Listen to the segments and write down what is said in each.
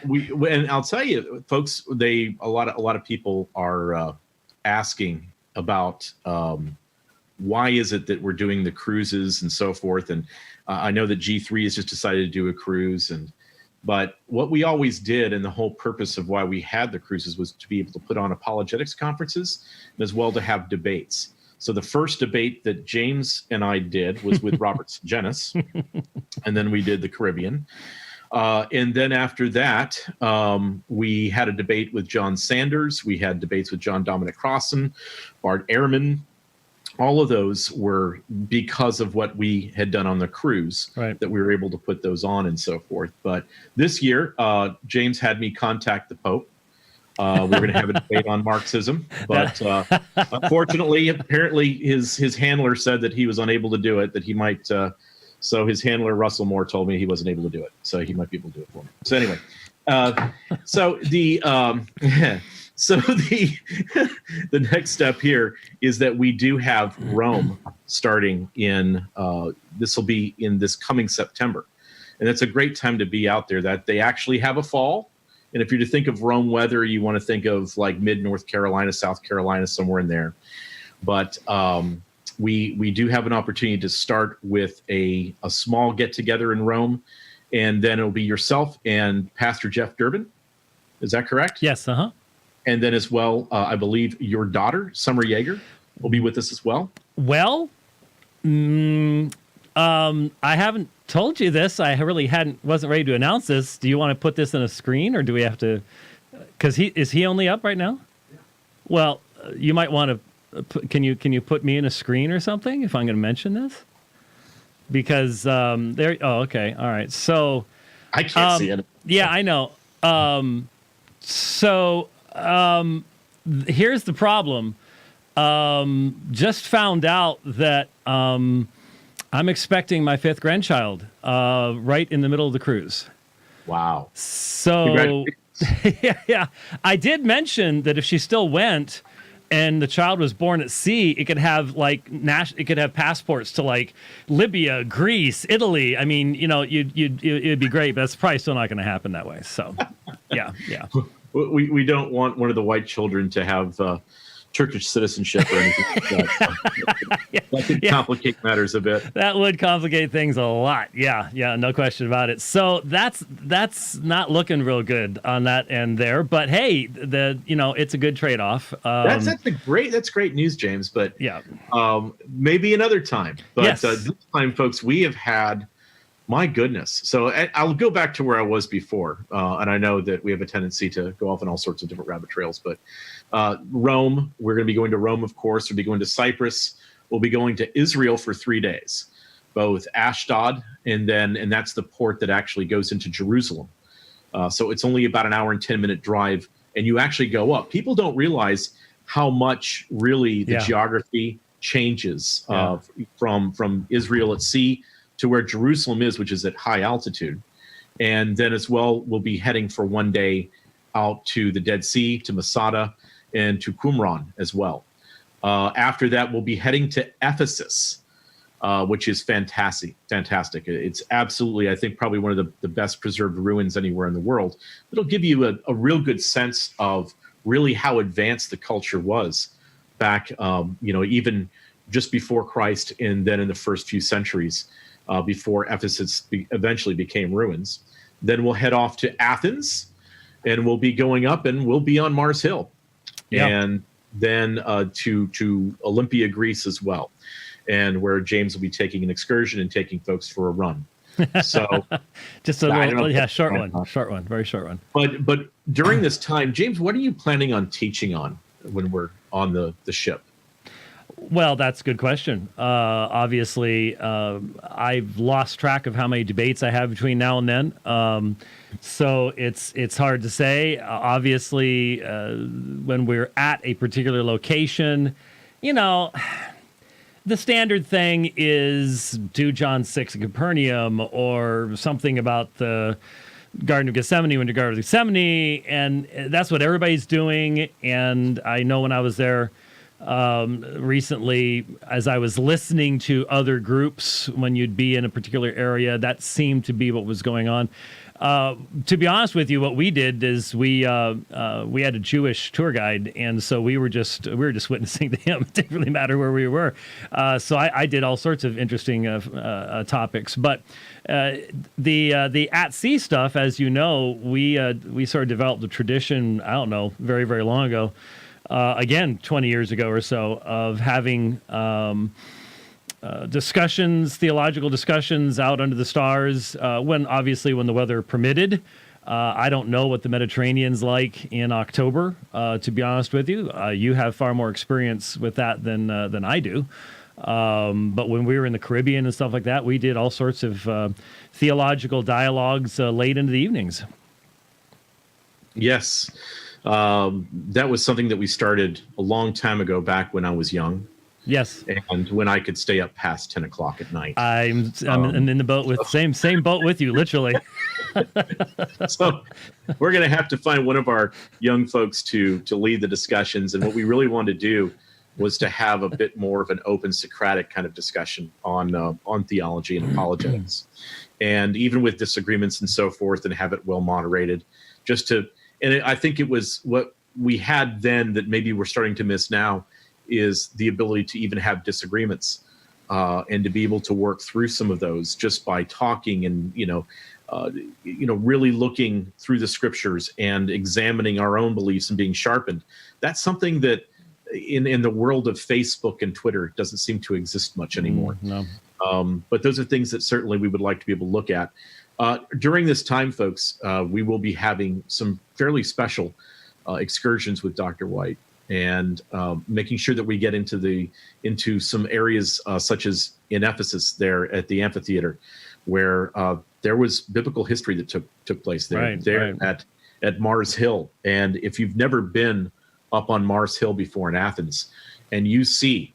And I'll tell you, folks, a lot of people are asking about why is it that we're doing the cruises and so forth. And I know that G3 has just decided to do a cruise, but what we always did, and the whole purpose of why we had the cruises, was to be able to put on apologetics conferences and as well to have debates. So the first debate that James and I did was with Robert Genis, and then we did the Caribbean. And then after that, we had a debate with John Sanders. We had debates with John Dominic Crossan, Bart Ehrman. All of those were because of what we had done on the cruise, right, that we were able to put those on and so forth. But this year, James had me contact the Pope. We're going to have a debate on Marxism, but unfortunately, apparently his handler said that he was unable to do it, that he might. So his handler, Russell Moore, told me he wasn't able to do it. So he might be able to do it for me. So anyway, the next step here is that we do have Rome starting in, this will be in this coming September. And it's a great time to be out there, that they actually have a fall. And if you're to think of Rome weather, you want to think of like mid North Carolina, South Carolina, somewhere in there. But we do have an opportunity to start with a small get together in Rome, and then it'll be yourself and Pastor Jeff Durbin. Is that correct? Yes. Uh-huh. And then as well, I believe your daughter, Summer Yeager, will be with us as well. Well, I haven't told you this. I really wasn't ready to announce this. Do you want to put this on a screen, or do we have to? Because is he only up right now? Yeah. Well, you might want to. Can you put me in a screen or something if I'm going to mention this? Because there. Oh, okay. All right. So I can't see it. Yeah, I know. Here's the problem. Just found out that I'm expecting my 5th grandchild right in the middle of the cruise. Wow. So yeah, I did mention that if she still went and the child was born at sea, it could have it could have passports to like Libya, Greece, Italy. I mean, it'd be great, but it's probably still not going to happen that way. So yeah. We don't want one of the white children to have Turkish citizenship or anything like that. That could complicate matters a bit. That would complicate things a lot. Yeah, no question about it. So that's not looking real good on that end there. But hey, it's a good trade-off. That's great news, James. But yeah, maybe another time. But yes. This time, folks, we have had. My goodness. So I'll go back to where I was before. And I know that we have a tendency to go off on all sorts of different rabbit trails. But Rome, we're going to be going to Rome, of course. We'll be going to Cyprus. We'll be going to Israel for 3 days, both Ashdod and that's the port that actually goes into Jerusalem. So it's only about an hour and 10-minute drive. And you actually go up. People don't realize how much really the geography changes from Israel at sea to where Jerusalem is, which is at high altitude. And then as well, we'll be heading for 1 day out to the Dead Sea, to Masada, and to Qumran as well. After that, we'll be heading to Ephesus, which is fantastic. It's absolutely, I think, probably one of the best preserved ruins anywhere in the world. It'll give you a real good sense of really how advanced the culture was back, even just before Christ, and then in the first few centuries before Ephesus eventually became ruins. Then we'll head off to Athens, and we'll be going up, and we'll be on Mars Hill, and then to Olympia, Greece as well, and where James will be taking an excursion and taking folks for a run. So just a little, short one, very short one. But during this time, James, what are you planning on teaching on when we're on the ship? Well, that's a good question. Obviously, I've lost track of how many debates I have between now and then. So it's hard to say. Obviously, when we're at a particular location, the standard thing is do John 6 in Capernaum, or something about the Garden of Gethsemane when the Garden of Gethsemane, and that's what everybody's doing. And I know when I was there recently, as I was listening to other groups, when you'd be in a particular area, that seemed to be what was going on. To be honest with you, what we did is we had a Jewish tour guide, and so we were just witnessing to him. It didn't really matter where we were. So I did all sorts of interesting topics. But the at sea stuff, as you know, we sort of developed a tradition. I don't know, very very long ago. Again, 20 years ago or so, of having theological discussions out under the stars, when the weather permitted. I don't know what the Mediterranean's like in October, to be honest with you. You have far more experience with that than I do. But when we were in the Caribbean and stuff like that, we did all sorts of theological dialogues late into the evenings. Yes. That was something that we started a long time ago, back when I was young. Yes, and when I could stay up past 10 o'clock at night. I'm in the boat with same boat with you, literally. So we're going to have to find one of our young folks to lead the discussions. And what we really wanted to do was to have a bit more of an open Socratic kind of discussion on theology and apologetics, and even with disagreements and so forth, and have it well moderated. I think it was what we had then that maybe we're starting to miss now, is the ability to even have disagreements, and to be able to work through some of those just by talking and really looking through the scriptures and examining our own beliefs and being sharpened. That's something that in the world of Facebook and Twitter doesn't seem to exist much anymore. No. But those are things that certainly we would like to be able to look at. During this time, folks, we will be having some fairly special excursions with Dr. White, and making sure that we get into some areas such as in Ephesus, there at the amphitheater, where there was biblical history that took place there, at Mars Hill. And if you've never been up on Mars Hill before in Athens, and you see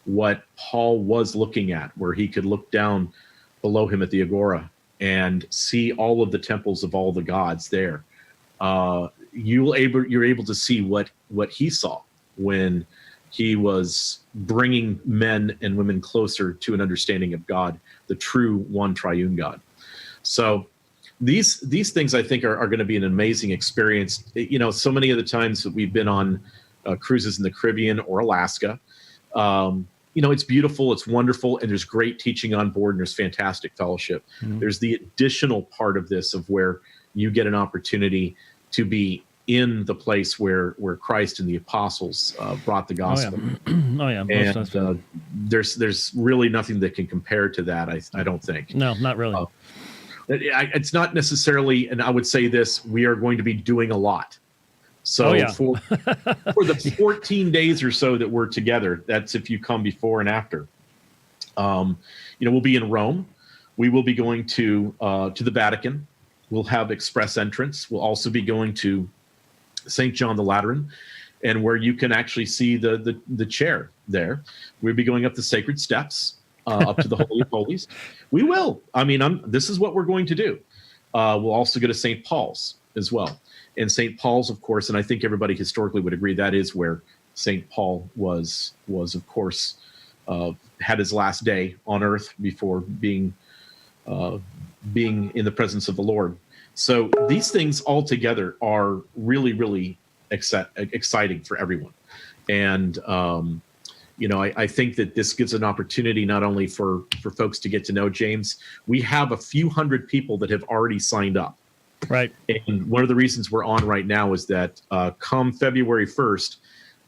what Paul was looking at, where he could look down below him at the Agora and see all of the temples of all the gods there, you're able to see what he saw when he was bringing men and women closer to an understanding of God, the true one triune God. So these things, I think, are going to be an amazing experience. So many of the times that we've been on cruises in the Caribbean or Alaska, it's beautiful, it's wonderful, and there's great teaching on board, and there's fantastic fellowship. Mm-hmm. There's the additional part of this, of where you get an opportunity to be in the place where Christ and the apostles brought the gospel. Oh yeah. And there's really nothing that can compare to that. I don't think. No, not really. It's not necessarily, and I would say this: we are going to be doing a lot. So for the 14 days or so that we're together, that's if you come before and after. We'll be in Rome. We will be going to the Vatican. We'll have express entrance. We'll also be going to St. John the Lateran, and where you can actually see the chair there. We'll be going up the sacred steps up to the Holy of Holies. We will. This is what we're going to do. We'll also go to St. Paul's as well. And St. Paul's, of course, and I think everybody historically would agree, that is where St. Paul was of course, had his last day on earth before being in the presence of the Lord. So these things all together are really, really exciting for everyone. And, I think that this gives an opportunity not only for folks to get to know James. We have a few hundred people that have already signed up. Right. And one of the reasons we're on right now is that come February 1st,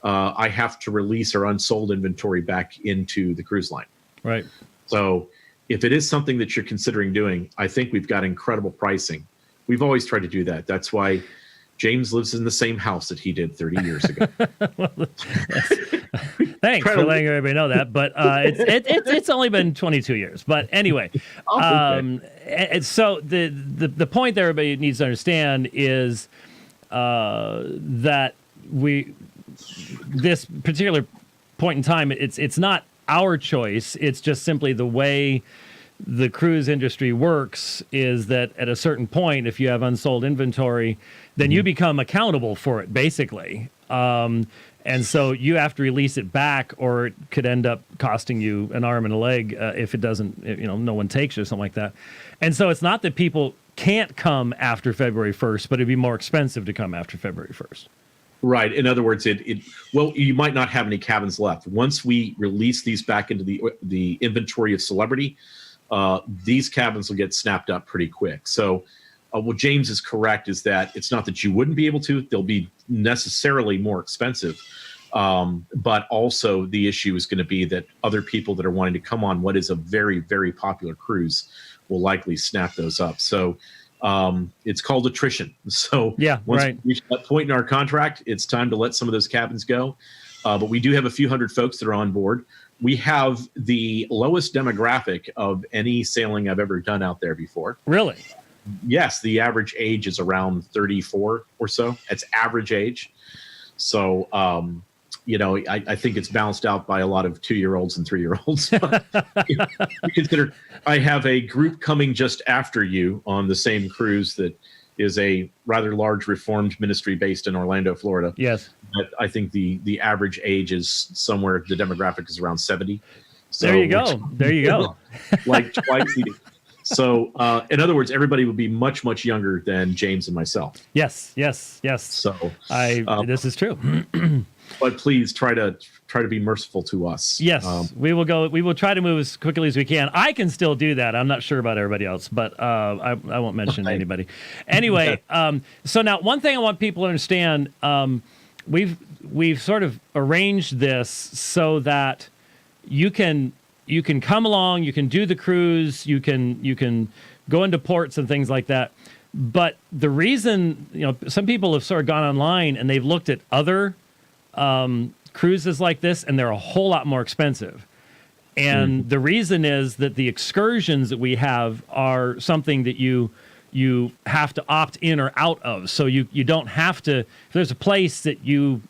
I have to release our unsold inventory back into the cruise line. Right. So if it is something that you're considering doing, I think we've got incredible pricing. We've always tried to do that. That's why James lives in the same house that he did 30 years ago. Thanks for letting everybody know that. But it's only been 22 years. But anyway, so the point that everybody needs to understand is that this particular point in time, it's not our choice. It's just simply the way the cruise industry works, is that at a certain point, if you have unsold inventory, then you become accountable for it, basically. And so you have to release it back, or it could end up costing you an arm and a leg if it doesn't, no one takes it or something like that. And so it's not that people can't come after February 1st, but it'd be more expensive to come after February 1st. Right. In other words, well, you might not have any cabins left once we release these back into the inventory of Celebrity. These cabins will get snapped up pretty quick. So, what James is correct is that it's not that you wouldn't be able to; they'll be necessarily more expensive. But also, the issue is going to be that other people that are wanting to come on what is a very, very popular cruise will likely snap those up. So. It's called attrition. So once we reach that point in our contract, it's time to let some of those cabins go. But we do have a few hundred folks that are on board. We have the lowest demographic of any sailing I've ever done out there before. Really? Yes. The average age is around 34 or so. It's average age. So, I think it's balanced out by a lot of 2-year-olds and 3-year-olds. You consider I have a group coming just after you on the same cruise that is a rather large Reformed ministry based in Orlando, Florida. Yes. But I think the average age is somewhere, the demographic is around 70. So there you go. There you go. Like twice the. So, in other words, everybody would be much, much younger than James and myself. Yes. So this is true. But please try to be merciful to us. Yes, we will try to move as quickly as we can. I can still do that. I'm not sure about everybody else, but I won't mention anybody. Anyway, so now one thing I want people to understand, we've sort of arranged this so that you can come along, you can do the cruise, you can go into ports and things like that. But the reason, some people have sort of gone online and they've looked at other cruises like this, and they're a whole lot more expensive. And the reason is that the excursions that we have are something that you have to opt in or out of. So you don't have to, if there's a place that you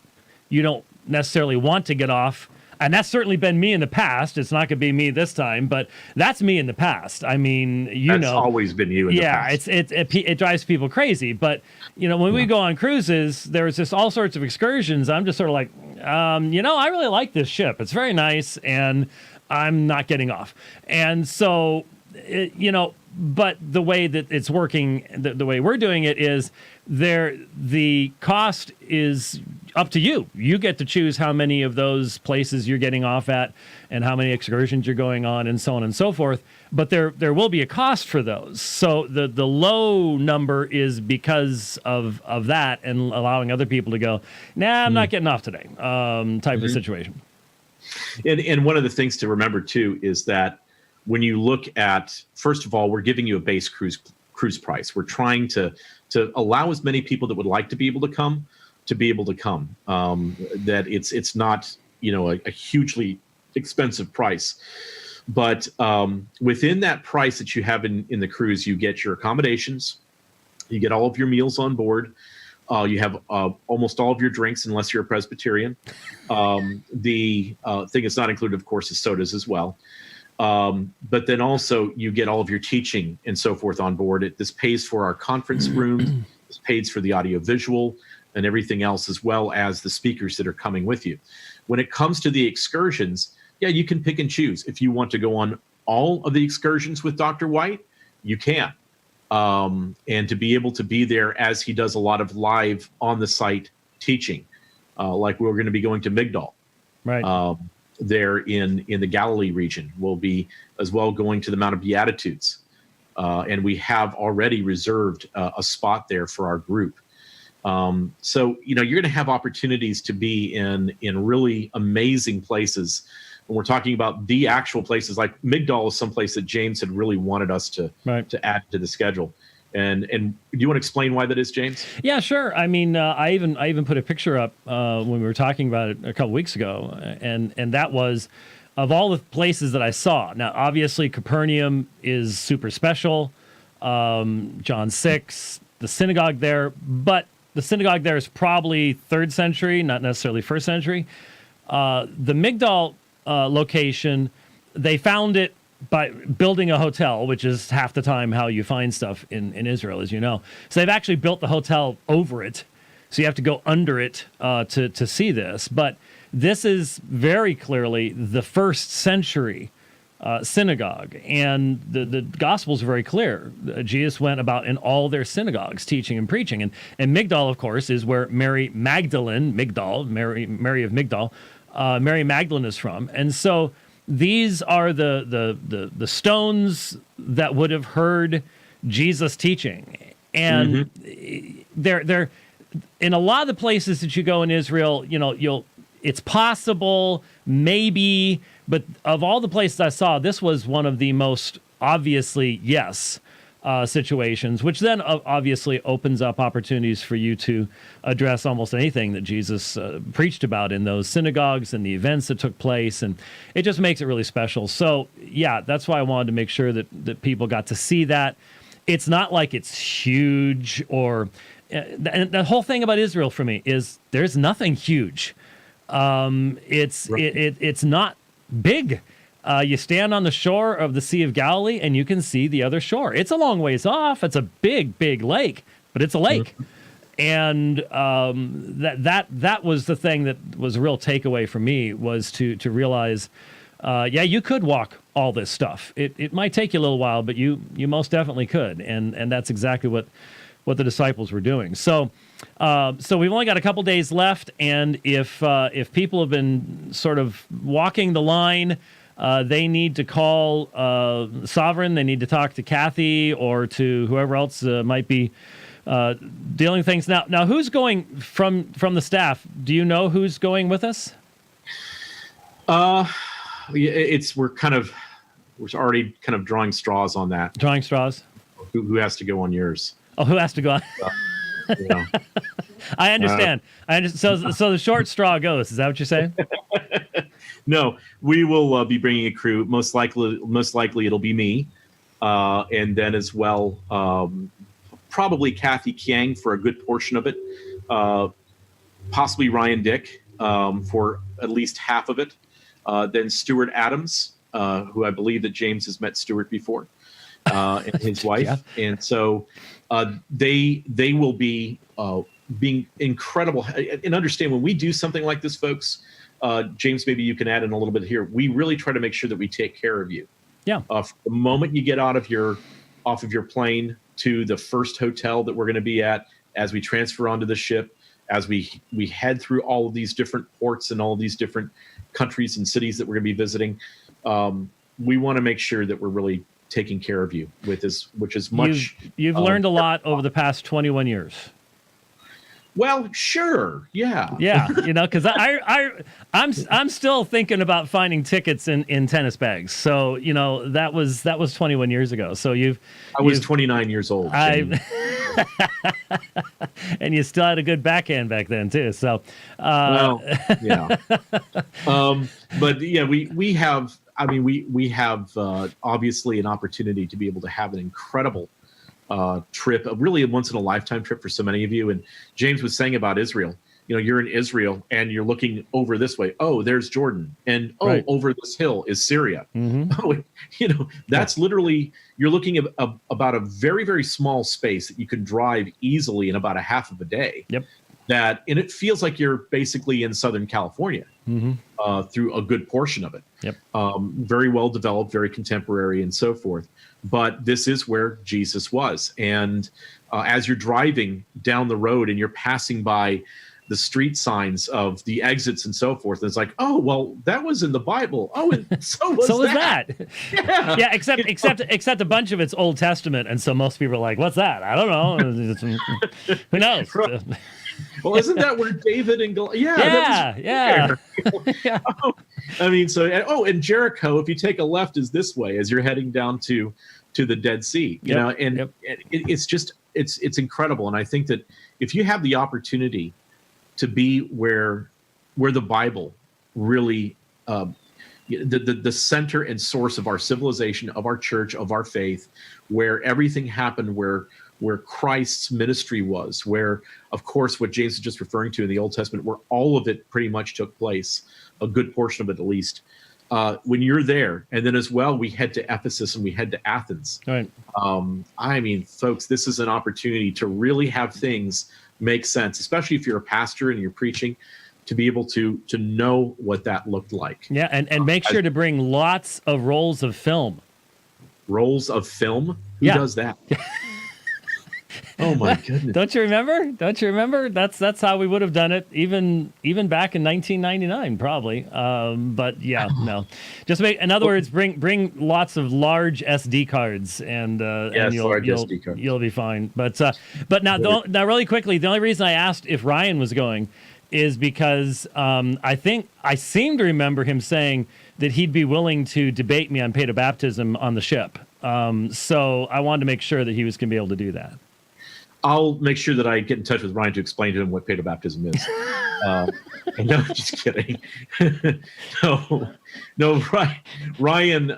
don't necessarily want to get off, and that's certainly been me in the past. It's not going to be me this time, but that's me in the past. I mean, that's always been you in the past. Yeah, it drives people crazy. But, when we go on cruises, there's just all sorts of excursions. I'm just sort of like, I really like this ship. It's very nice, and I'm not getting off. And so, but the way that it's working, the way we're doing it is the cost is up to you. You get to choose how many of those places you're getting off at and how many excursions you're going on and so on and so forth. But there will be a cost for those. So the low number is because of that and allowing other people to go, nah, I'm not getting off today, type of situation. And one of the things to remember, too, is that when you look at, first of all, we're giving you a base cruise price. We're trying to allow as many people that would like to be able to come. That it's not a hugely expensive price, but within that price that you have in the cruise, you get your accommodations, you get all of your meals on board, you have almost all of your drinks unless you're a Presbyterian. The thing that's not included, of course, is sodas as well. But then also you get all of your teaching and so forth on board. This pays for our conference rooms, this pays for the audio visual and everything else, as well as the speakers that are coming with you. When it comes to the excursions, you can pick and choose. If you want to go on all of the excursions with Dr. White, you can. And to be able to be there as he does a lot of live on the site teaching, like we're going to be going to Migdal. Right. There in the Galilee region. We'll be as well going to the Mount of Beatitudes. And we have already reserved a spot there for our group. So, you're going to have opportunities to be in really amazing places. When we're talking about the actual places, like Migdal is someplace that James had really wanted us to add to the schedule. And do you want to explain why that is, James? Yeah, sure. I mean, I even put a picture up when we were talking about it a couple weeks ago, and that was of all the places that I saw. Now, obviously, Capernaum is super special. John 6, the synagogue there, but the synagogue there is probably 3rd century, not necessarily 1st century. The Migdal location, they found it by building a hotel, which is half the time how you find stuff in Israel, as you know. So they've actually built the hotel over it. So you have to go under it to see this. But this is very clearly the 1st century synagogue, and the Gospels are very clear. Jesus went about in all their synagogues, teaching and preaching, and Migdal, of course, is where Mary Magdalene, Mary of Migdal, Mary Magdalene is from, and so these are the stones that would have heard Jesus teaching, and they're in a lot of the places that you go in Israel. It's possible, maybe. But of all the places I saw, this was one of the most obviously yes situations, which then obviously opens up opportunities for you to address almost anything that Jesus preached about in those synagogues and the events that took place. And it just makes it really special. So, yeah, that's why I wanted to make sure that people got to see that. It's not like it's huge or and the whole thing about Israel for me is there's nothing huge. It's not big. You stand on the shore of the Sea of Galilee and you can see the other shore. It's a long ways off. It's a big, big lake, but it's a lake. And that was the thing that was a real takeaway for me, was to realize, you could walk all this stuff. It might take you a little while, but you most definitely could. And that's exactly what the disciples were doing. So we've only got a couple days left, and if people have been sort of walking the line, they need to call Sovereign. They need to talk to Kathy or to whoever else might be dealing things. Now, who's going from the staff? Do you know who's going with us? We're already kind of drawing straws on that. Drawing straws. Who has to go on yours? Oh, who has to go on? I understand. So the short straw goes. Is that what you're saying? No, we will be bringing a crew. Most likely it'll be me, and then as well, probably Kathy Kiang for a good portion of it. Possibly Ryan Dick for at least half of it. Then Stuart Adams, who I believe that James has met Stuart before, and his wife, yeah. And so. They will be being incredible. And understand, when we do something like this, folks, James, maybe you can add in a little bit here. We really try to make sure that we take care of you. Yeah. From the moment you get off of your plane to the first hotel that we're going to be at, as we transfer onto the ship, as we head through all of these different ports and all of these different countries and cities that we're going to be visiting, we want to make sure that we're really taking care of you with this, which is much. You've learned a lot over the past 21 years. Well, sure, yeah, because I'm still thinking about finding tickets in tennis bags. So that was 21 years ago. So I was 29 years old. And you still had a good backhand back then too. So yeah. But yeah, we have. I mean, we have obviously an opportunity to be able to have an incredible trip, really a once-in-a-lifetime trip for so many of you. And James was saying about Israel, you're in Israel and you're looking over this way. Oh, there's Jordan. And right. Over this hill is Syria. Mm-hmm. Oh, that's literally, you're looking at about a very, very small space that you can drive easily in about a half of a day. Yep. And it feels like you're basically in Southern California through a good portion of it. Yep. Very well developed, very contemporary, and so forth. But this is where Jesus was. And as you're driving down the road and you're passing by the street signs of the exits and so forth, and it's like, oh, well, that was in the Bible. Oh, and so was that. Yeah, except a bunch of it's Old Testament, and so most people are like, what's that? I don't know. Who knows? Right. Well, isn't that where David and Goliath? Yeah. I mean, and Jericho, if you take a left, is this way as you're heading down to the Dead Sea. It's just it's incredible. And I think that if you have the opportunity to be where the Bible really the center and source of our civilization, of our church, of our faith, where everything happened, where Christ's ministry was, where, of course, what James is just referring to in the Old Testament, where all of it pretty much took place, a good portion of it at least. When you're there, and then as well, we head to Ephesus and we head to Athens. Right. I mean, folks, this is an opportunity to really have things make sense, especially if you're a pastor and you're preaching, to be able to know what that looked like. Yeah, and make sure to bring lots of rolls of film. Rolls of film? Who Yeah. does that? Oh my goodness. Don't you remember? Don't you remember? That's how we would have done it, even back in 1999, probably. But yeah, no. Just in other words, bring lots of large SD cards, and large SD cards. you'll be fine. But now really quickly, the only reason I asked if Ryan was going is because I seem to remember him saying that he'd be willing to debate me on paedobaptism on the ship. So I wanted to make sure that he was going to be able to do that. I'll make sure that I get in touch with Ryan to explain to him what paedobaptism is. No, just kidding. no, Ryan.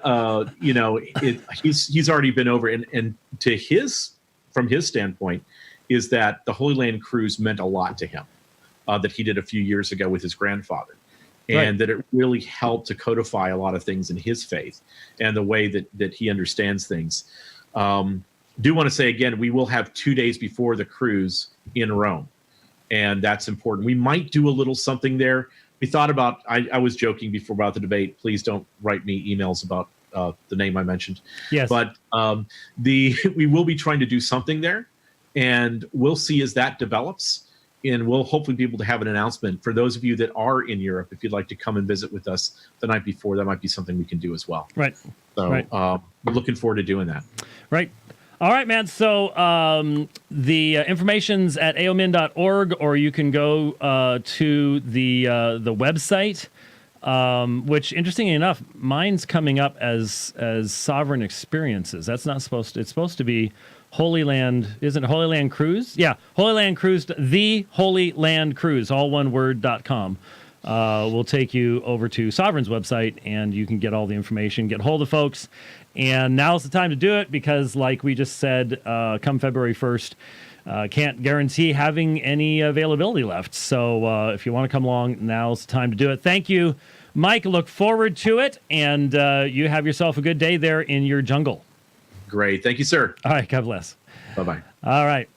He's already been over, and from his standpoint, is that the Holy Land Cruise meant a lot to him. That he did a few years ago with his grandfather, and that it really helped to codify a lot of things in his faith and the way that he understands things. Do want to say again, we will have 2 days before the cruise in Rome, and that's important. We might do a little something there. We thought about, I was joking before about the debate. Please don't write me emails about the name I mentioned. Yes. But we will be trying to do something there, and we'll see as that develops. And we'll hopefully be able to have an announcement for those of you that are in Europe. If you'd like to come and visit with us the night before, that might be something we can do as well. Right. So we're looking forward to doing that. Right. All right, man. So the information's at aomin.org, or you can go to the website, which, interestingly enough, mine's coming up as Sovereign Experiences. That's not supposed to. It's supposed to be Holy Land. Isn't it Holy Land Cruise? Yeah, Holy Land Cruise. The Holy Land Cruise, all one word.com. Will take you over to Sovereign's website, and you can get all the information, get hold of folks. And now's the time to do it because, like we just said, come February 1st, can't guarantee having any availability left. So if you want to come along, now's the time to do it. Thank you, Mike. Look forward to it. And you have yourself a good day there in your jungle. Great. Thank you, sir. All right. God bless. Bye-bye. All right.